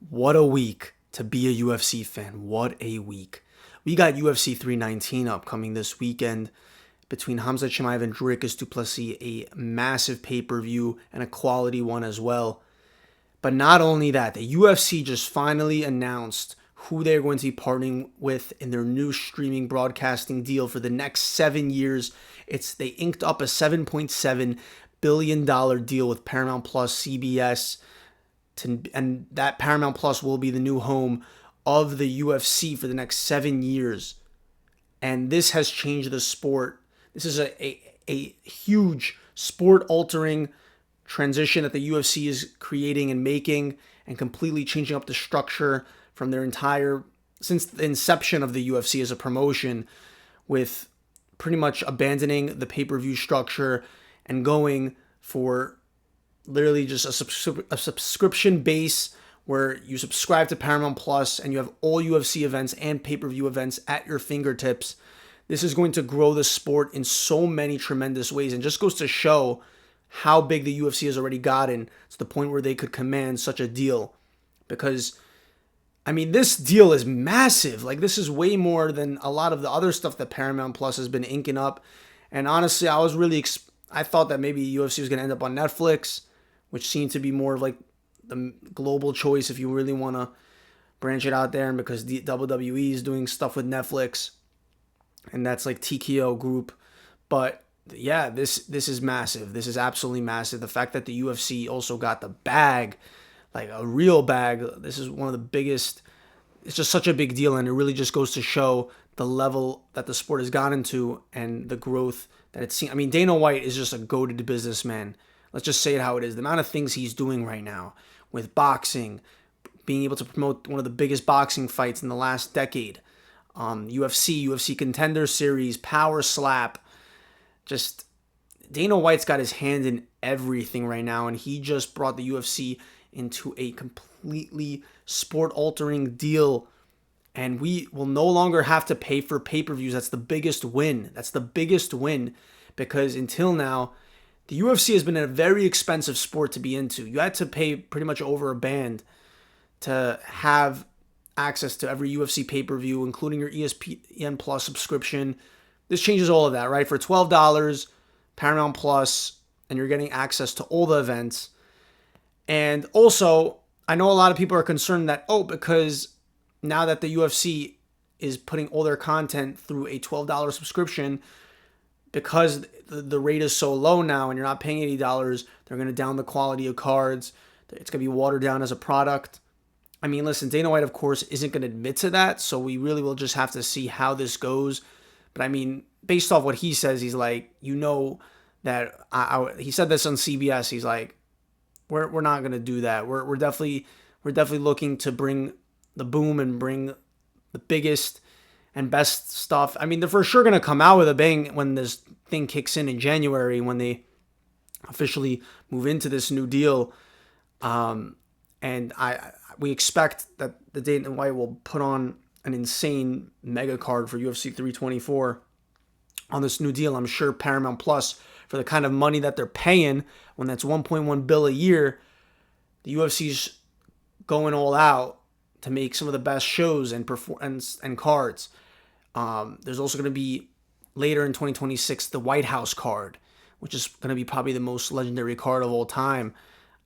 What a week to be a UFC fan. What a week. We got UFC 319 upcoming this weekend between Khamzat Vs Dricus Duplessis, a massive pay-per-view and a quality one as well. But not only that, the UFC just finally announced who they're going to be partnering with in their new streaming broadcasting deal for the next 7 years. They inked up a $7.7 billion deal with Paramount Plus, CBS, and that Paramount Plus will be the new home of the UFC for the next 7 years. And this has changed the sport. This is a huge sport-altering transition that the UFC is creating and making and completely changing up the structure from their entire, since the inception of the UFC as a promotion, with pretty much abandoning the pay-per-view structure and going for literally just a subscription base where you subscribe to Paramount Plus and you have all UFC events and pay-per-view events at your fingertips. This is going to grow the sport in so many tremendous ways, and just goes to show how big the UFC has already gotten to the point where they could command such a deal. Because, I mean, this deal is massive. Like, this is way more than a lot of the other stuff that Paramount Plus has been inking up. And honestly, I thought that maybe UFC was going to end up on Netflix, which seemed to be more of like the global choice if you really want to branch it out there, and because the WWE is doing stuff with Netflix, and that's like TKO Group. But yeah, this is massive. This is absolutely massive. The fact that the UFC also got the bag, like a real bag, this is one of the biggest. It's just such a big deal, and it really just goes to show the level that the sport has gotten to and the growth that it's seen. I mean, Dana White is just a goated businessman. Let's just say it how it is. The amount of things he's doing right now with boxing, being able to promote one of the biggest boxing fights in the last decade, UFC Contender Series, Power Slap. Just Dana White's got his hand in everything right now, and he just brought the UFC into a completely sport-altering deal, and we will no longer have to pay for pay-per-views. That's the biggest win. That's the biggest win, because until now, the UFC has been a very expensive sport to be into. You had to pay pretty much over a band to have access to every UFC pay-per-view, including your ESPN Plus subscription. This changes all of that, right? For $12, Paramount Plus, and you're getting access to all the events. And also, I know a lot of people are concerned that, because now that the UFC is putting all their content through a $12 subscription, because the rate is so low now and you're not paying $80, they're going to down the quality of cards. It's going to be watered down as a product. I mean, listen, Dana White, of course, isn't going to admit to that, so we really will just have to see how this goes. But I mean, based off what he says, he's like, that he said this on CBS. He's like, we're not going to do that. We're definitely looking to bring the boom and bring the biggest and best stuff. I mean, they're for sure going to come out with a bang when this thing kicks in January, when they officially move into this new deal. And we expect that the Dana White will put on an insane mega card for UFC 324 on this new deal. I'm sure Paramount Plus, for the kind of money that they're paying, when that's $1.1 billion a year, the UFC's going all out to make some of the best shows and cards. There's also going to be later in 2026 the White House card, which is going to be probably the most legendary card of all time.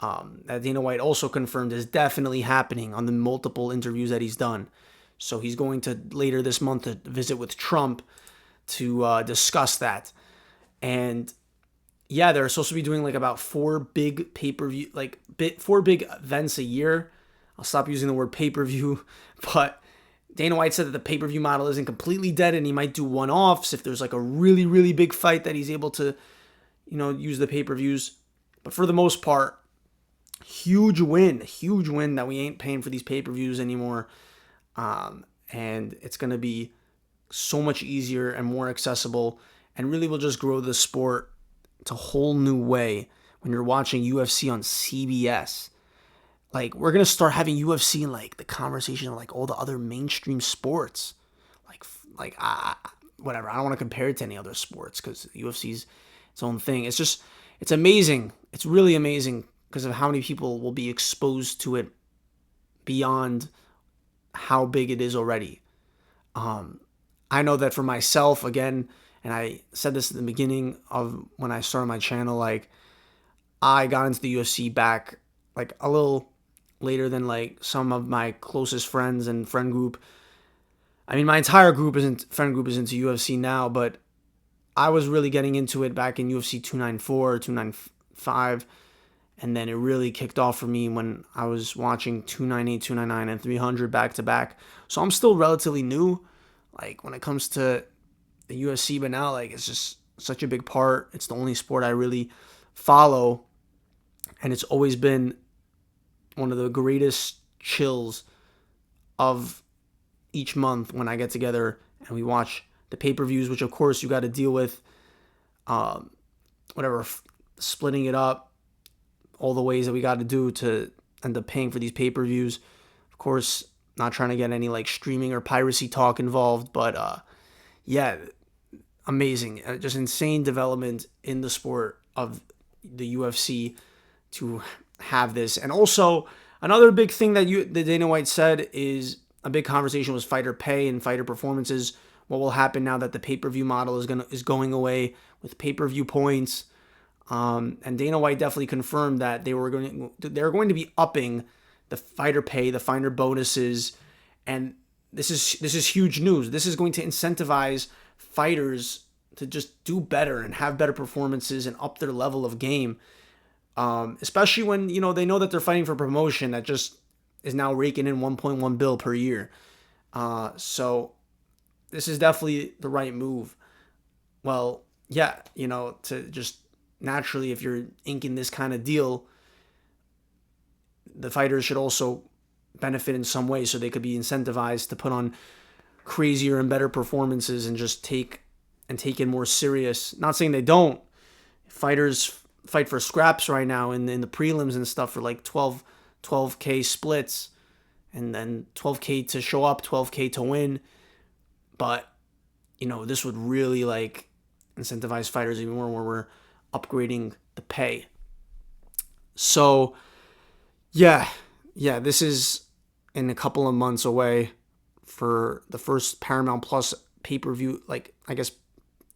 That Dana White also confirmed is definitely happening on the multiple interviews that he's done. So he's going to later this month to visit with Trump to discuss that. And yeah, they're supposed to be doing like about 4 big pay-per-view, 4 big events a year. I'll stop using the word pay-per-view, but Dana White said that the pay-per-view model isn't completely dead, and he might do one-offs if there's like a really, really big fight that he's able to, use the pay-per-views. But for the most part, huge win that we ain't paying for these pay-per-views anymore. And it's going to be so much easier and more accessible, and really will just grow the sport to a whole new way when you're watching UFC on CBS. Like, we're going to start having UFC in, like, the conversation of, like, all the other mainstream sports. Whatever. I don't want to compare it to any other sports because UFC's its own thing. It's amazing. It's really amazing because of how many people will be exposed to it beyond how big it is already. I know that for myself, again, and I said this at the beginning of when I started my channel, like, I got into the UFC back like a little later than like some of my closest friends and friend group. I mean, my entire friend group is into UFC now, but I was really getting into it back in UFC 294, 295, and then it really kicked off for me when I was watching 298, 299, and 300 back to back. So I'm still relatively new, like, when it comes to the UFC, but now, like, it's just such a big part. It's the only sport I really follow, and it's always been one of the greatest chills of each month when I get together and we watch the pay-per-views, which of course you got to deal with, splitting it up, all the ways that we got to do to end up paying for these pay-per-views. Of course, not trying to get any like streaming or piracy talk involved, but yeah, amazing. Just insane development in the sport of the UFC to have this. And also, another big thing that Dana White said is a big conversation was fighter pay and fighter performances. What will happen now that the pay-per-view model is going away with pay-per-view points? And Dana White definitely confirmed that they're going to be upping the fighter pay, the fighter bonuses, and this is huge news. This is going to incentivize fighters to just do better and have better performances and up their level of game. Especially when, they know that they're fighting for promotion that just is now raking in 1.1 bill per year. So this is definitely the right move. Well, yeah, to just naturally, if you're inking this kind of deal, the fighters should also benefit in some way so they could be incentivized to put on crazier and better performances and just take it more serious. Not saying they don't. Fighters fight for scraps right now in the prelims and stuff for like 12K splits, and then 12K to show up, 12K to win. But this would really like incentivize fighters even more, where we're upgrading the pay. So yeah, this is in a couple of months away for the first Paramount Plus pay-per-view. Like, I guess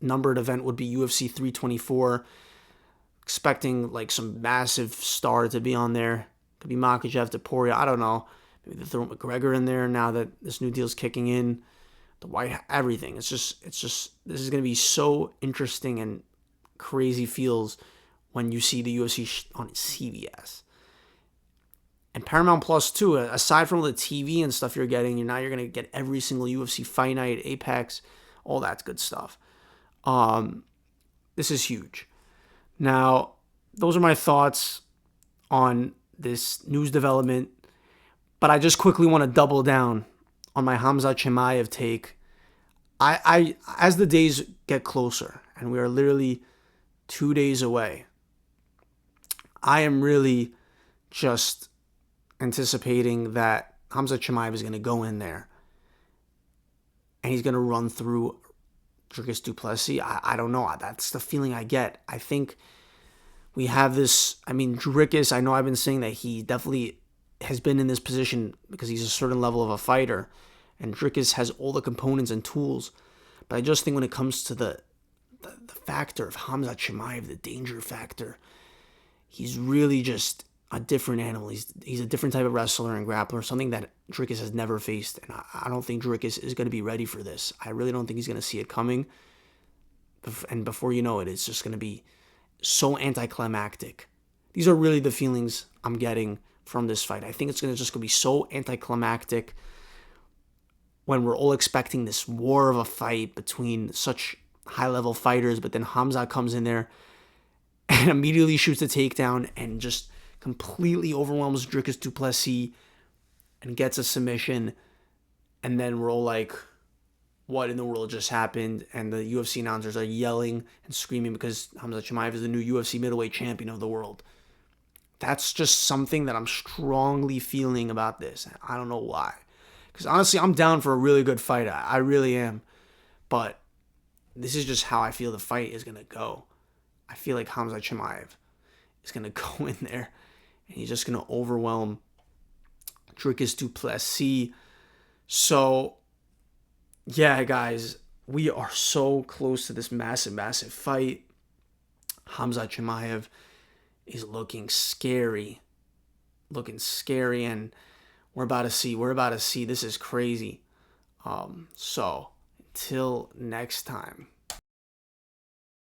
numbered event would be UFC 324. Expecting like some massive star to be on there. Could be Makhachev, Topuria. I don't know. Maybe they throw McGregor in there now that this new deal's kicking in. The White, everything. It's just. This is gonna be so interesting and crazy feels when you see the UFC on CBS and Paramount Plus too. Aside from all the TV and stuff you're getting, you're gonna get every single UFC fight night, Apex, all that good stuff. This is huge. Now, those are my thoughts on this news development, but I just quickly want to double down on my Khamzat Chimaev take. I as the days get closer, and we are literally 2 days away, I am really just anticipating that Khamzat Chimaev is going to go in there and he's going to run through Dricus du Plessis. I don't know. That's the feeling I get. I think we have this. I mean, Dricus, I know I've been saying that he definitely has been in this position because he's a certain level of a fighter, and Dricus has all the components and tools. But I just think when it comes to the factor of Khamzat Chimaev, the danger factor, he's really just a different animal. He's a different type of wrestler and grappler, something that Dricus has never faced. And I don't think Dricus is going to be ready for this. I really don't think he's going to see it coming. And before you know it, it's just going to be so anticlimactic. These are really the feelings I'm getting from this fight. I think it's just going to be so anticlimactic when we're all expecting this war of a fight between such high-level fighters, but then Khamzat comes in there and immediately shoots a takedown and just completely overwhelms Dricus du Plessis and gets a submission. And then we're all like, what in the world just happened? And the UFC announcers are yelling and screaming because Khamzat Chimaev is the new UFC middleweight champion of the world. That's just something that I'm strongly feeling about this. I don't know why. Because honestly, I'm down for a really good fight. I really am. But this is just how I feel the fight is going to go. I feel like Khamzat Chimaev is going to go in there and he's just going to overwhelm Dricus du Plessis. So, yeah, guys, we are so close to this massive, massive fight. Khamzat Chimaev is looking scary. And we're about to see. This is crazy. So, until next time.